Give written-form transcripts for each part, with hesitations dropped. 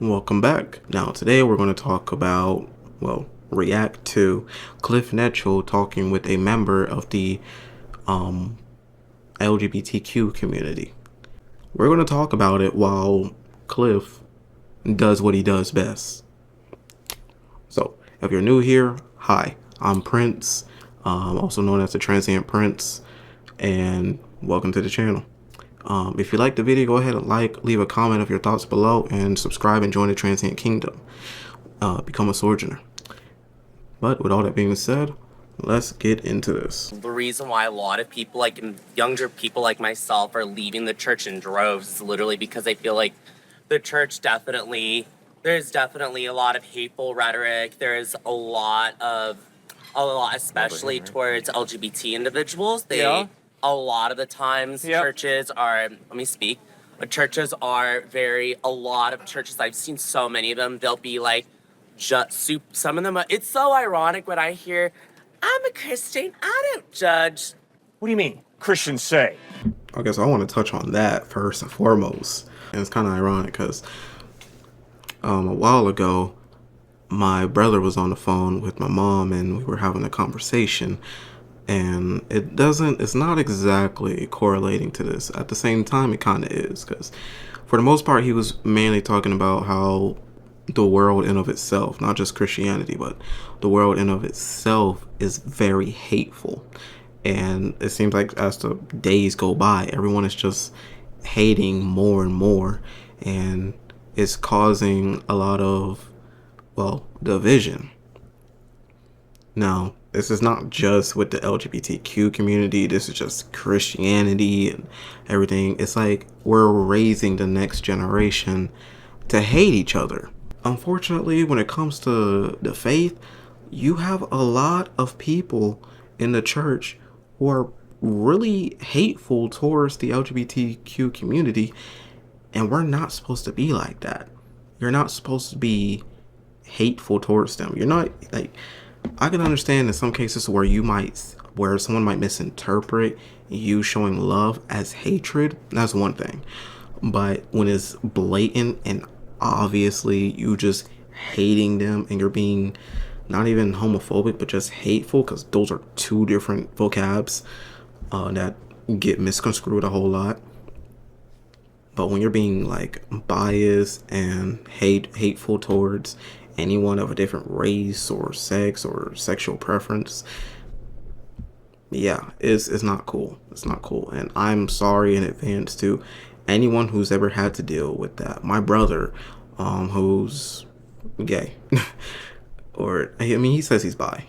Welcome back. Now, today we're going to talk about, react to Cliffe talking with a member of the um, LGBTQ community. We're going to talk about it while Cliffe does what he does best. So, if you're new here, hi, I'm Prince, also known as the Transient Prince, and welcome to the channel. If you like the video, go ahead and leave a comment of your thoughts below, and subscribe and join the Transient Kingdom. Become a Sojourner. But with all that being said, let's get into this. The reason why a lot of people, like younger people like myself, are leaving the church in droves is literally because I feel like the church there's definitely a lot of hateful rhetoric. There's a lot, especially towards LGBT individuals. A lot of the times, churches are, a lot of churches, I've seen so many of them, they'll be like, some of them, it's so ironic when I hear, I'm a Christian, I don't judge. What do you mean, Christians say? Okay, so I want to touch on that first and foremost. And it's kind of ironic because a while ago, my brother was on the phone with my mom and we were having a conversation. And it's not exactly correlating to this. At the same time, it kind of is, because for the most part, he was mainly talking about how the world in of itself, not just Christianity, but the world in of itself is very hateful. And it seems like as the days go by, everyone is just hating more and more. And it's causing a lot of, division. Now, this is not just with the LGBTQ community. This is just Christianity and everything. It's like we're raising the next generation to hate each other. Unfortunately, when it comes to the faith, you have a lot of people in the church who are really hateful towards the LGBTQ community, and we're not supposed to be like that. You're not supposed to be hateful towards them. You're not, like, I can understand in some cases where someone might misinterpret you showing love as hatred. That's one thing. But when it's blatant and obviously you just hating them and you're being not even homophobic, but just hateful, because those are two different vocabs that get misconstrued a whole lot. But when you're being like biased and hateful towards anyone of a different race or sex or sexual preference, it's not cool. It's not cool. And I'm sorry in advance to anyone who's ever had to deal with that. My brother, who's gay, or I mean, he says he's bi.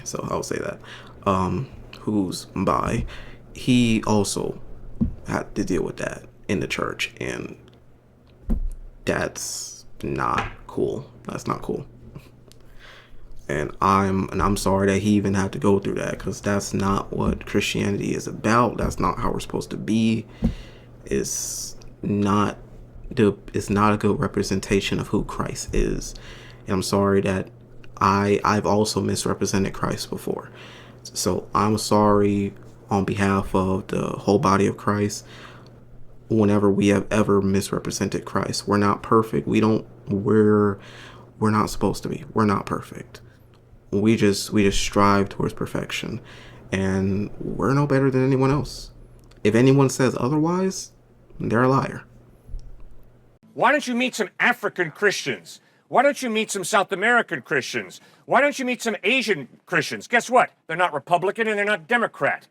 So I'll say that. Who's bi, he also had to deal with that in the church, and that's not cool. That's not cool. And I'm sorry that he even had to go through that, because that's not what Christianity is about. That's not how we're supposed to be. It's not a good representation of who Christ is. And I'm sorry that I've also misrepresented Christ before. So I'm sorry on behalf of the whole body of Christ whenever we have ever misrepresented Christ. We're not perfect. We're not supposed to be. We're not perfect. We just strive towards perfection, and we're no better than anyone else. If anyone says otherwise, they're a liar. Why don't you meet some African Christians? Why don't you meet some South American Christians? Why don't you meet some Asian Christians? Guess what? They're not Republican and they're not Democrat.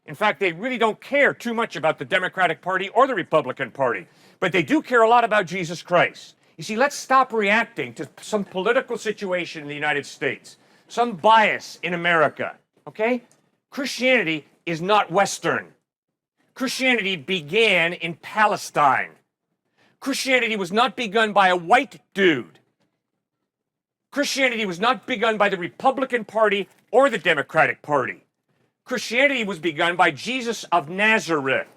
In fact, they really don't care too much about the Democratic Party or the Republican Party, but they do care a lot about Jesus Christ. You see, let's stop reacting to some political situation in the United States, some bias in America, okay? Christianity is not Western. Christianity began in Palestine. Christianity was not begun by a white dude. Christianity was not begun by the Republican Party or the Democratic Party. Christianity was begun by Jesus of Nazareth,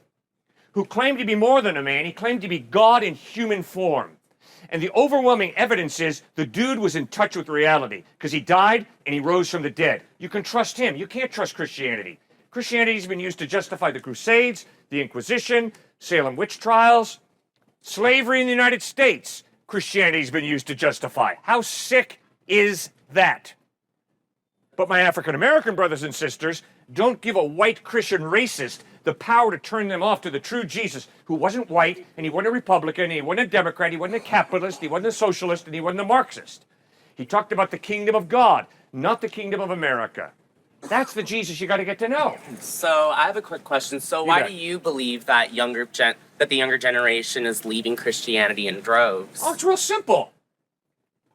who claimed to be more than a man. He claimed to be God in human form. And the overwhelming evidence is the dude was in touch with reality, because he died and he rose from the dead. You can trust him. You can't trust Christianity. Christianity's been used to justify the Crusades, the Inquisition, Salem witch trials, slavery in the United States, Christianity's been used to justify. How sick is that? But my African American brothers and sisters don't give a white Christian racist the power to turn them off to the true Jesus, who wasn't white, and he wasn't a Republican, and he wasn't a Democrat, he wasn't a capitalist, he wasn't a socialist, and he wasn't a Marxist. He talked about the kingdom of God, not the kingdom of America. That's the Jesus you got to get to know. So I have a quick question. So why do you believe that the younger generation is leaving Christianity in droves? Oh, it's real simple.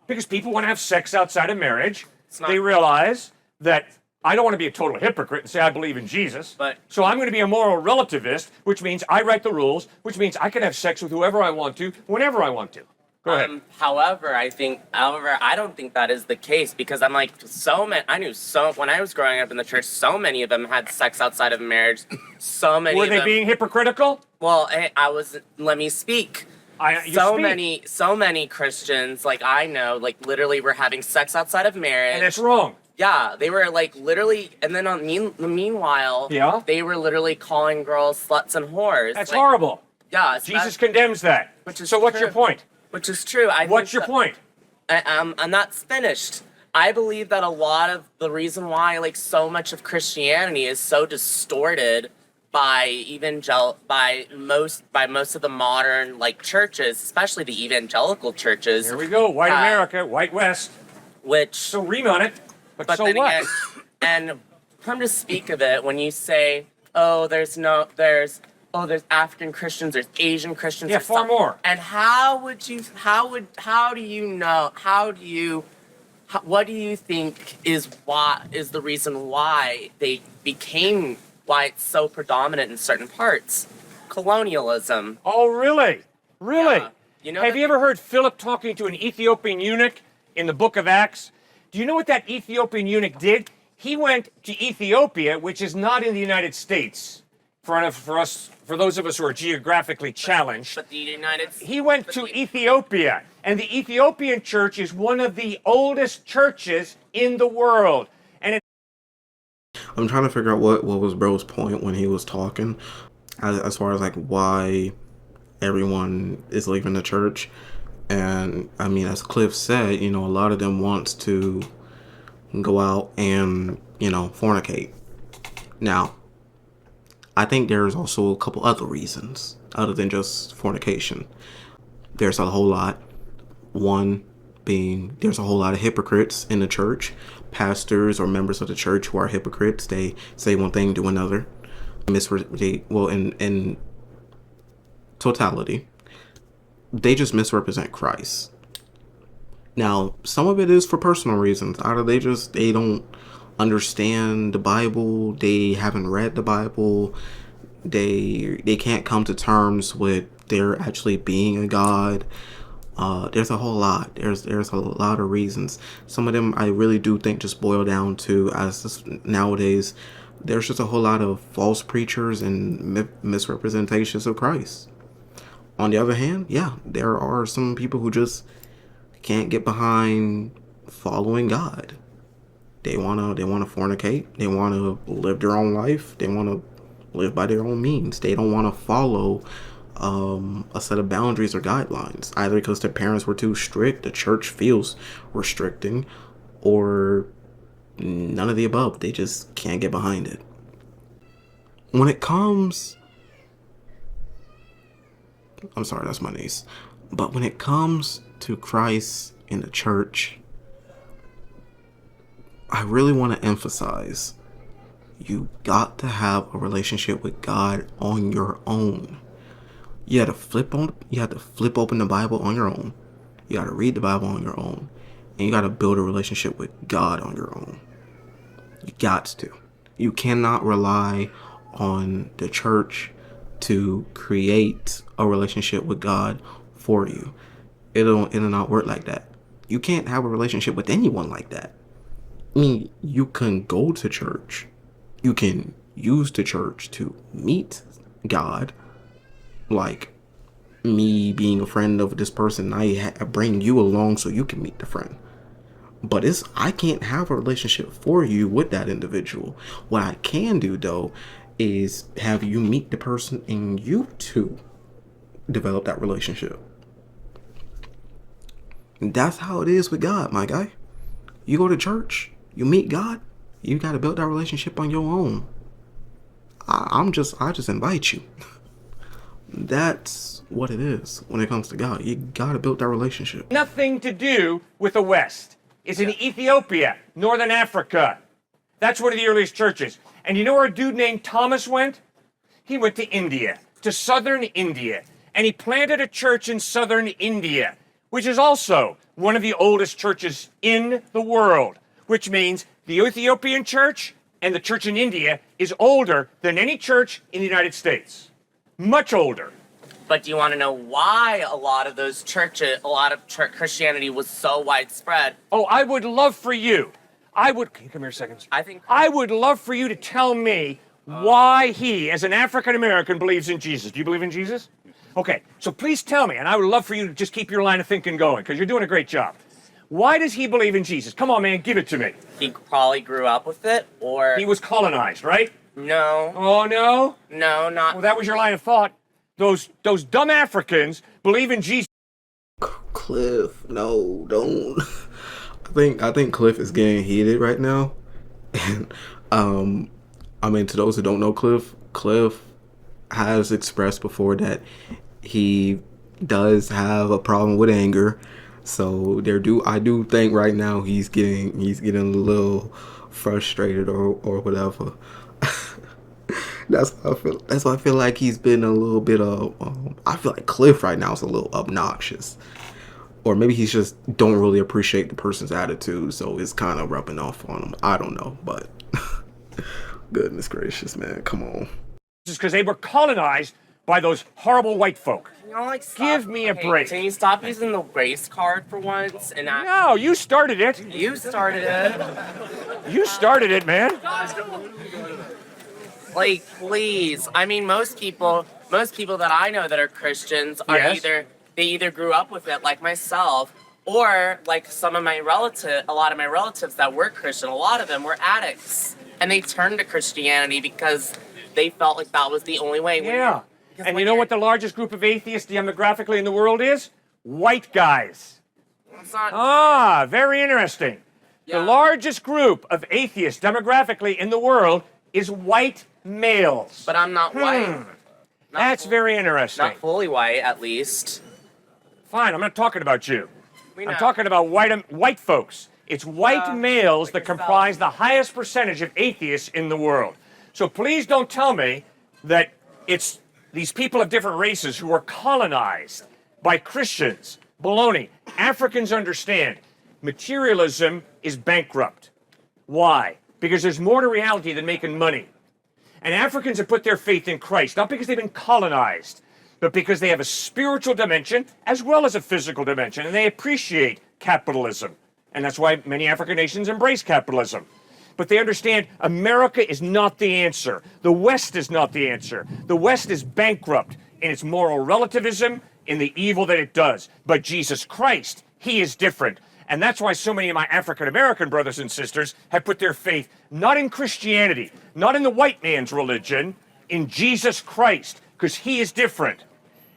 Because people want to have sex outside of marriage. Not- They realize that I don't want to be a total hypocrite and say I believe in Jesus. So I'm going to be a moral relativist, which means I write the rules, which means I can have sex with whoever I want to, whenever I want to. Go ahead. However, I don't think that is the case, because I'm like, when I was growing up in the church, so many of them had sex outside of marriage. So many Were of they them, being hypocritical? Well, let me speak. So many Christians, like I know, like literally were having sex outside of marriage. And it's wrong. Yeah, they were like literally, and then meanwhile, they were literally calling girls sluts and whores. That's horrible. Yeah, Jesus condemns that. So what's your point? Which is true. What's your point? I'm not finished. I believe that a lot of the reason why, like, so much of Christianity is so distorted by most of the modern, like, churches, especially the evangelical churches. Here we go, white America, white West. Which so ream on it. But so then what? Again, and come to speak of it, when you say, there's African Christians, there's Asian Christians. Yeah, far more. And what do you think is the reason why why it's so predominant in certain parts? Colonialism. Oh, really? Really? Yeah. Have you ever heard Philip talking to an Ethiopian eunuch in the book of Acts? Do you know what that Ethiopian eunuch did? He went to Ethiopia, which is not in the United States. For those of us who are geographically challenged. But the United States. He went to Ethiopia, and the Ethiopian church is one of the oldest churches in the world. And I'm trying to figure out what was bro's point when he was talking, as far as like why everyone is leaving the church. And I mean, as Cliffe said, a lot of them wants to go out and fornicate. Now, I think there's also a couple other reasons other than just fornication. There's a whole lot. One being there's a whole lot of hypocrites in the church. Pastors or members of the church who are hypocrites. They say one thing, do another. In totality, they just misrepresent Christ. Now, some of it is for personal reasons. Either they don't understand the Bible, they haven't read the Bible, they can't come to terms with there actually being a God. There's a whole lot. There's a lot of reasons. Some of them I really do think just boil down to, nowadays, there's just a whole lot of false preachers and misrepresentations of Christ. On the other hand, yeah, there are some people who just can't get behind following God. They wanna fornicate. They wanna live their own life. They wanna live by their own means. They don't wanna follow a set of boundaries or guidelines, either because their parents were too strict, the church feels restricting, or none of the above. They just can't get behind it. When it comes, I'm sorry, that's my niece. But when it comes to Christ in the church, I really want to emphasize, you got to have a relationship with God on your own. You had to flip open the Bible on your own. You got to read the Bible on your own. And you got to build a relationship with God on your own. You got to. You cannot rely on the church to create a relationship with God for you. It'll not work like that. You can't have a relationship with anyone like that. I mean, you can go to church. You can use the church to meet God. Like me being a friend of this person, I bring you along so you can meet the friend. But I can't have a relationship for you with that individual. What I can do, though, is have you meet the person and you two develop that relationship. That's how it is with God, my guy. You go to church, you meet God, you got to build that relationship on your own. I just invite you. That's what it is when it comes to God. You got to build that relationship. Nothing to do with the West. It's in Ethiopia, Northern Africa. That's one of the earliest churches. And you know where a dude named Thomas went? He went to India, to southern India. And he planted a church in southern India, which is also one of the oldest churches in the world, which means the Ethiopian church and the church in India is older than any church in the United States. Much older. But do you want to know why a lot of those churches, a lot of Christianity was so widespread? Oh, I would love for you. Can you come here a second? I would love for you to tell me why he, as an African American, believes in Jesus. Do you believe in Jesus? Okay, so please tell me, and I would love for you to just keep your line of thinking going, because you're doing a great job. Why does he believe in Jesus? Come on, man, give it to me. He probably grew up with it, or... He was colonized, right? No. Oh, no? No, not... Well, that was your line of thought. Those dumb Africans believe in Jesus. Cliff, no, don't. I think Cliff is getting heated right now. And I mean, to those who don't know Cliff has expressed before that he does have a problem with anger. So I do think right now he's getting a little frustrated or whatever. That's why I feel like he's been a little bit of. I feel like Cliff right now is a little obnoxious, or maybe he's just don't really appreciate the person's attitude, so it's kind of rubbing off on him. I don't know, but goodness gracious, man, come on. Just because they were colonized by those horrible white folk. You know, like, Give me a break. Can you stop using the race card for once? And No, you started it. You started it. You started it, man. Like, please. I mean, most people that I know that are Christians are Yes. they either grew up with it, like myself, or like a lot of my relatives that were Christian, a lot of them were addicts. And they turned to Christianity because they felt like that was the only way. Yeah. And you know what the largest group of atheists demographically in the world is? White guys. It's not... Ah, very interesting. Yeah. The largest group of atheists demographically in the world is white males. But I'm not white. Not That's very interesting. Not fully white, at least. Fine, I'm not talking about you. We I'm know. talking about white folks. It's white males like that yourself. comprise the highest percentage of atheists in the world. So please don't tell me that it's these people of different races who are colonized by Christians. Baloney. Africans understand materialism is bankrupt. Why? Because there's more to reality than making money. And Africans have put their faith in Christ, not because they've been colonized, but because they have a spiritual dimension as well as a physical dimension, and they appreciate capitalism. And that's why many African nations embrace capitalism. But they understand America is not the answer. The West is not the answer. The West is bankrupt in its moral relativism, in the evil that it does. But Jesus Christ, he is different. And that's why so many of my African American brothers and sisters have put their faith not in Christianity, not in the white man's religion, in Jesus Christ, because he is different.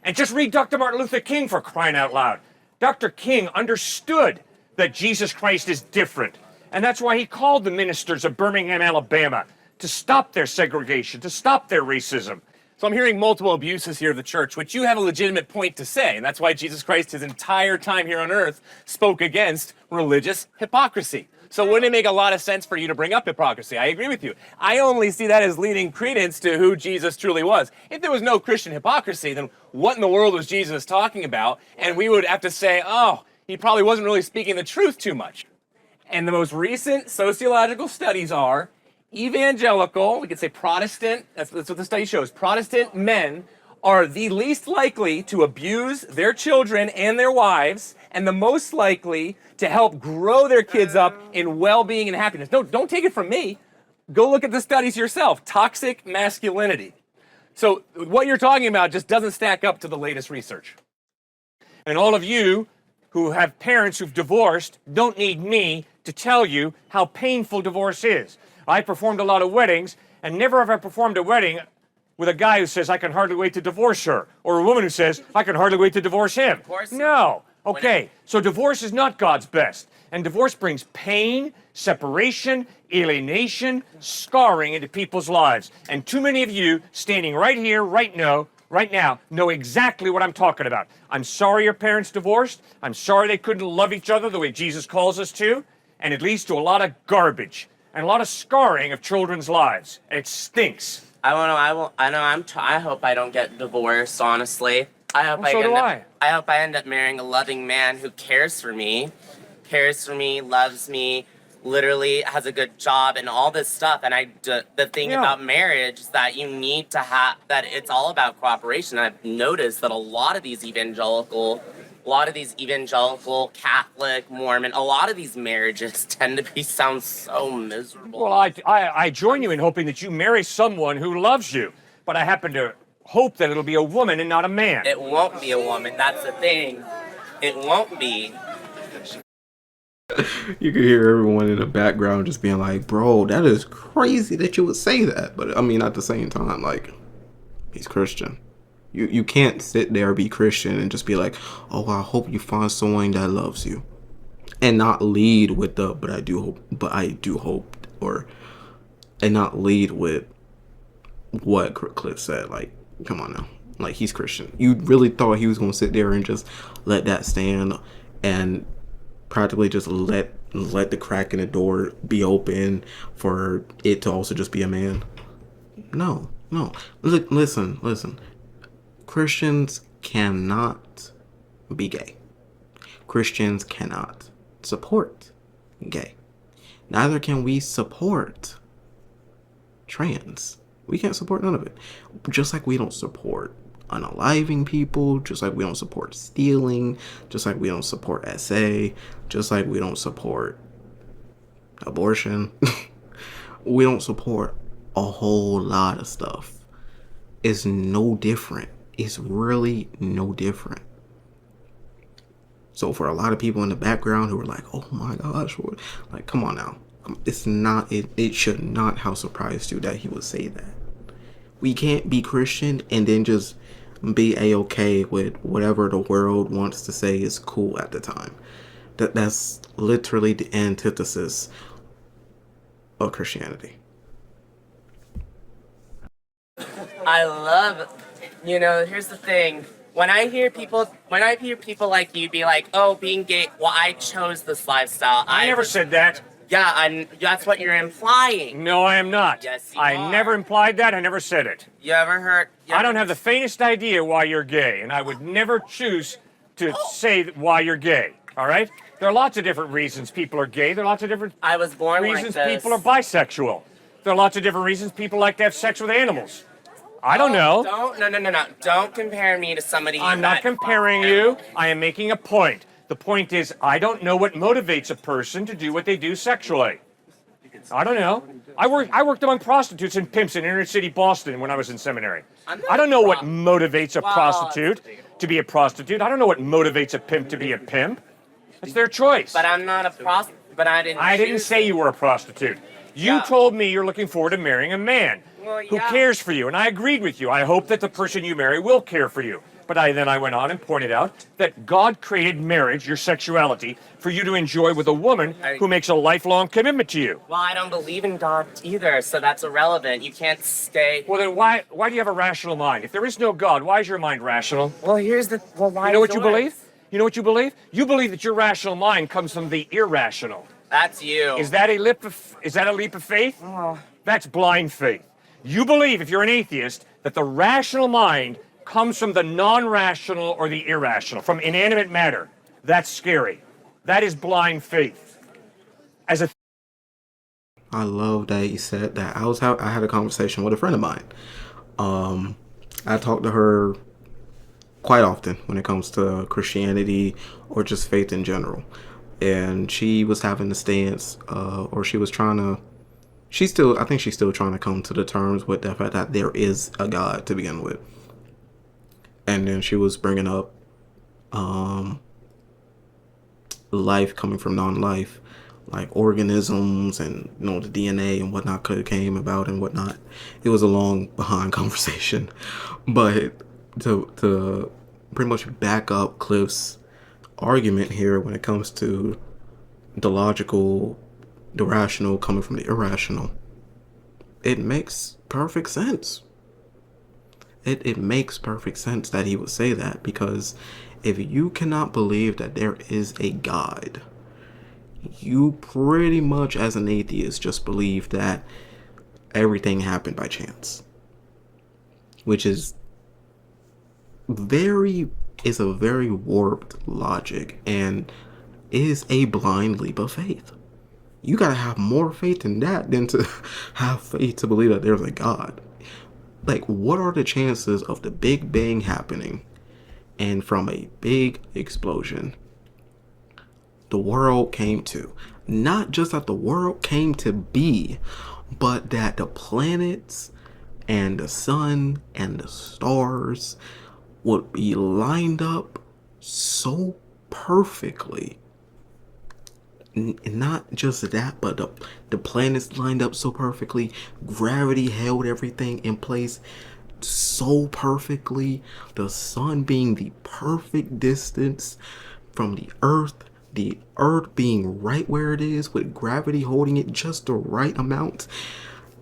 And just read Dr. Martin Luther King, for crying out loud. Dr. King understood that Jesus Christ is different. And that's why he called the ministers of Birmingham, Alabama, to stop their segregation, to stop their racism. So I'm hearing multiple abuses here of the church, which you have a legitimate point to say, and that's why Jesus Christ, his entire time here on earth, spoke against religious hypocrisy. So wouldn't it make a lot of sense for you to bring up hypocrisy? I agree with you. I only see that as leading credence to who Jesus truly was. If there was no Christian hypocrisy, then what in the world was Jesus talking about? And we would have to say, oh, he probably wasn't really speaking the truth too much. And the most recent sociological studies are evangelical, we could say Protestant, that's what the study shows, Protestant men are the least likely to abuse their children and their wives, and the most likely to help grow their kids up in well-being and happiness. No, don't take it from me. Go look at the studies yourself. Toxic masculinity. So what you're talking about just doesn't stack up to the latest research. And all of you who have parents who've divorced don't need me to tell you how painful divorce is. I performed a lot of weddings, and never have I performed a wedding with a guy who says, I can hardly wait to divorce her, or a woman who says, I can hardly wait to divorce him. Of course. No. Okay, so divorce is not God's best. And divorce brings pain, separation, alienation, scarring into people's lives. And too many of you standing right here, right now, know exactly what I'm talking about. I'm sorry your parents divorced. I'm sorry they couldn't love each other the way Jesus calls us to. And it leads to a lot of garbage and a lot of scarring of children's lives. It stinks. I hope I don't get divorced, honestly. I hope I hope I end up marrying a loving man who cares for me, loves me, literally has a good job and all this stuff. And the thing about marriage is that you need to have, that it's all about cooperation. I've noticed that a lot of these evangelical Catholic, Mormon, a lot of these marriages tend to sound so miserable. Well, I join you in hoping that you marry someone who loves you, but I happen to hope that it'll be a woman and not a man. It won't be a woman, that's the thing. It won't be. You could hear everyone in the background just being like, bro, that is crazy that you would say that. But I mean, at the same time, like, he's Christian. You can't sit there and be Christian and just be like, oh, I hope you find someone that loves you, and not lead with the but I do hope, and not lead with what Cliffe said. Like, come on now, like, he's Christian. You really thought he was gonna sit there and just let that stand and practically just let the crack in the door be open for it to also just be a man? No. Listen. Christians cannot be gay. Christians cannot support gay. Neither can we support trans. We can't support none of it. Just like we don't support unaliving people, just like we don't support stealing, just like we don't support SA, just like we don't support abortion. We don't support a whole lot of stuff. It's no different. It's really no different. So for a lot of people in the background who are like, oh my gosh, like, come on now. It should not have surprised you that he would say that. We can't be Christian and then just be a-okay with whatever the world wants to say is cool at the time. That's literally the antithesis of Christianity. I love, here's the thing. When I hear people like you be like, oh, being gay, well, I chose this lifestyle. I never said that. Yeah, that's what you're implying. No, I am not. Yes, you I are. never implied that. I never said it. You ever heard? I don't have the faintest idea why you're gay, and I would never choose to say why you're gay. All right? There are lots of different reasons people are gay. There are lots of different I was born reasons like this. people are bisexual. There are lots of different reasons people like to have sex with animals. I don't know. No. Don't compare me to somebody. I'm not comparing you. I am making a point. The point is, I don't know what motivates a person to do what they do sexually. I don't know. I worked among prostitutes and pimps in inner city Boston when I was in seminary. I don't know what motivates a prostitute to be a prostitute. I don't know what motivates a pimp to be a pimp. It's their choice. But I'm not a prostitute. But I didn't say you were a prostitute. You told me you're looking forward to marrying a man who cares for you, and I agreed with you. I hope that the person you marry will care for you. But then I went on and pointed out that God created marriage, your sexuality, for you to enjoy with a woman who makes a lifelong commitment to you. Well, I don't believe in God either, so that's irrelevant. You can't stay. Well, then why do you have a rational mind? If there is no God, why is your mind rational? Well, why? You know what you believe? You know what you believe? You believe that your rational mind comes from the irrational. That's you. Is that a leap of faith? Oh. That's blind faith. You believe, if you're an atheist, that the rational mind comes from the non-rational or the irrational, from inanimate matter. That's scary. That is blind faith. I love that he said that. I had a conversation with a friend of mine. I talk to her quite often when it comes to Christianity or just faith in general. And she was having the stance, or she was trying to, I think she's still trying to come to the terms with the fact that there is a God to begin with. And then she was bringing up life coming from non-life, like organisms and the DNA and whatnot could have came about and whatnot. It was a long behind conversation, but to pretty much back up Cliffe's argument here when it comes to the logical, the rational coming from the irrational. It makes perfect sense. It makes perfect sense that he would say that, because if you cannot believe that there is a God, you pretty much as an atheist just believe that everything happened by chance, which is a very warped logic and is a blind leap of faith. You gotta have more faith in that than to have faith to believe that there's a God. Like, what are the chances of the Big Bang happening, and from a big explosion, the world came to? Not just that the world came to be, but that the planets and the sun and the stars would be lined up so perfectly. Not just that, but the planets lined up so perfectly. Gravity held everything in place so perfectly. The sun being the perfect distance from the earth being right where it is, with gravity holding it just the right amount.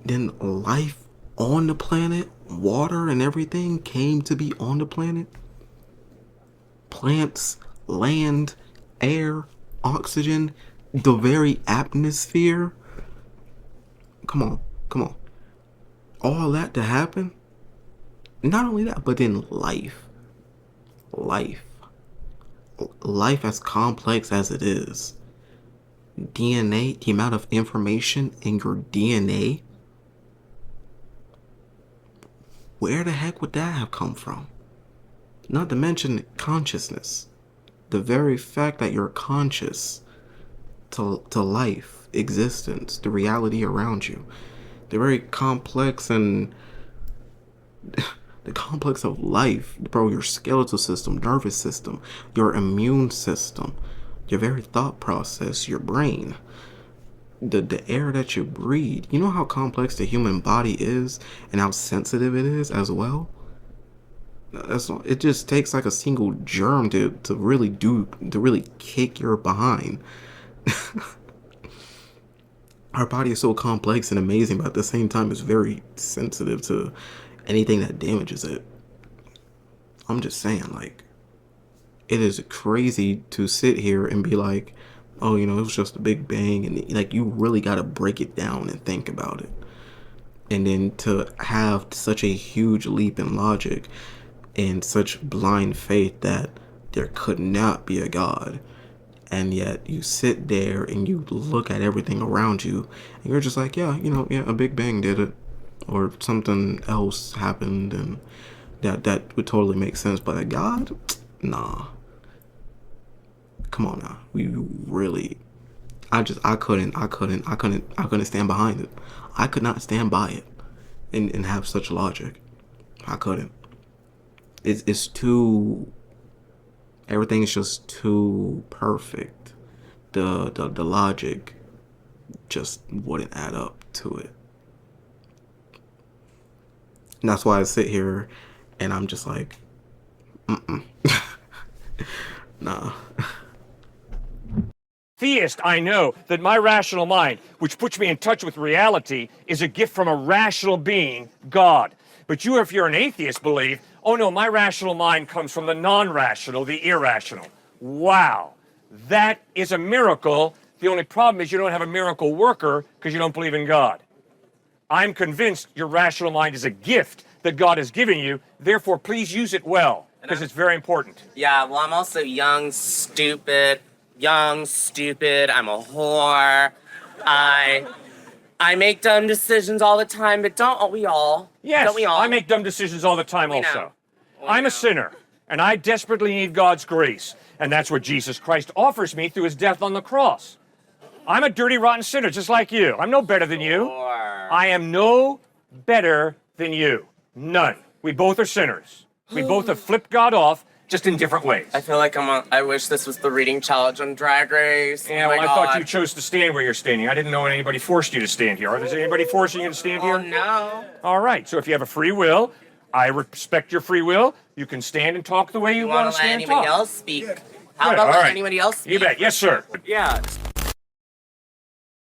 Then life on the planet, water and everything came to be on the planet. Plants, land, air, oxygen, the very atmosphere. Come on, come on. All that to happen. Not only that, but then life. Life. Life as complex as it is. DNA, the amount of information in your DNA. Where the heck would that have come from? Not to mention consciousness. The very fact that you're conscious to life, existence, the reality around you. The very complex and the complex of life, bro, your skeletal system, nervous system, your immune system, your very thought process, your brain, the air that you breathe. You know how complex the human body is and how sensitive it is as well? It just takes like a single germ to really kick your behind. Our body is so complex and amazing, but at the same time it's very sensitive to anything that damages it. I'm just saying, like, it is crazy to sit here and be like, oh, it was just a big bang, and like, you really got to break it down and think about it. And then to have such a huge leap in logic and such blind faith that there could not be a God, and yet you sit there and you look at everything around you and you're just like, yeah, a big bang did it, or something else happened, and that would totally make sense. But a God, nah, come on now. We really, I couldn't stand behind it. I could not stand by it and have such logic. I couldn't. It's too, everything's just too perfect. The logic just wouldn't add up to it. And that's why I sit here and I'm just like, nah. Theist, I know that my rational mind, which puts me in touch with reality, is a gift from a rational being, God. But you, if you're an atheist, believe, oh no, my rational mind comes from the non-rational, the irrational. Wow, that is a miracle. The only problem is you don't have a miracle worker because you don't believe in God. I'm convinced your rational mind is a gift that God has given you. Therefore, please use it well, because it's very important. Yeah, well, I'm also young, stupid. I'm a whore. I make dumb decisions all the time, but don't we all? Yes, don't we all? I make dumb decisions all the time also. I'm a sinner, and I desperately need God's grace. And that's what Jesus Christ offers me through his death on the cross. I'm a dirty, rotten sinner, just like you. I'm no better than you. I am no better than you. None. We both are sinners. We both have flipped God off, just in different ways. I feel like I wish this was the reading challenge on Drag Race. Yeah, well, I thought you chose to stand where you're standing. I didn't know anybody forced you to stand here. Is anybody forcing you to stand here? Oh, no. All right, so if you have a free will, I respect your free will. You can stand and talk the way you want to stand and talk. Let anybody else speak? How Good, about all right. anybody else? You bet. Yes, sir. Yeah.